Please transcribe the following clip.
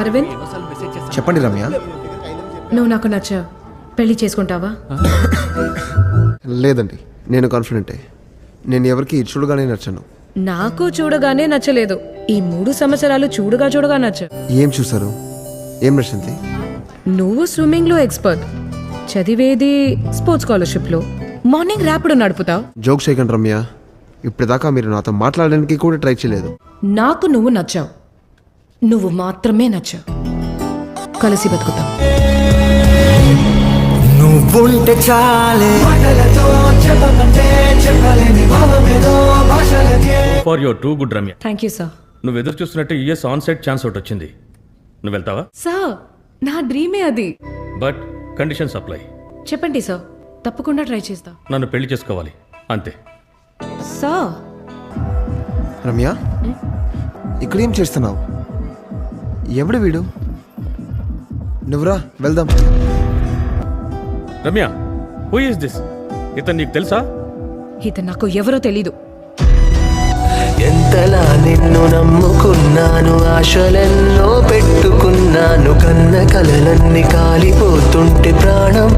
అరవింద్, చెప్పండి రమ్య. నువ్వు నాకు నచ్చా. పెళ్లి చేసుకుంటావా? లేదండి, నేను కాన్ఫిడెంటే. నేను ఎవరికి చూడగానే నచ్చాను. నాకు చూడగానే నచ్చలేదు. ఈ 3 సంవత్సరాలు చూడగా నచ్చ. ఏం చూసారు? ఏం నచ్చింది? నువ్వు స్విమ్మింగ్ లో ఎక్స్పర్ట్, చదివేది స్పోర్ట్స్ స్కాలర్షిప్ లో, మార్నింగ్ ర్యాపిడో నడుపుతావు. జోక్ చేయకండి రమ్య. ఇప్పటిదాకా మీరు నాతో మాట్లాడడానికి కూడా ట్రై చేయలేదు. నాకు నువ్వు నచ్చావు. నువ్వు మాత్రమే నచ్చావు. కలిసి బతుకుతాం. నువ్వుంటే చాలే for your too good Ramya. Thank you sir. నువ్వు ఎదురు చూస్తున్నట్టు యూఎస్ ఆన్ సైట్ ఛాన్స్ ఒకటి వచ్చింది. నువ్వు వెళ్తావా? సార్, నా డ్రీమే అది. But conditions apply. చెప్పండి సార్, తప్పకుండా ట్రై చేస్తా. నన్ను పెళ్లి చేసుకోవాలి, అంతే. సార్, రమ్య, ఇక్కడేం చేస్తున్నావు? ఎవడు వీడు? నువ్వురా, వెళ్దాం. Ramya, who is this? ఇతను నీకు తెలుసా? ఇతను నాకు ఎవరో తెలీదు. ఎంతలా నిన్ను నమ్ముకున్నాను, ఆశలెన్నో పెట్టుకున్నాను, కన్న కలలన్నీ కాలిపోతుంటే ప్రాణం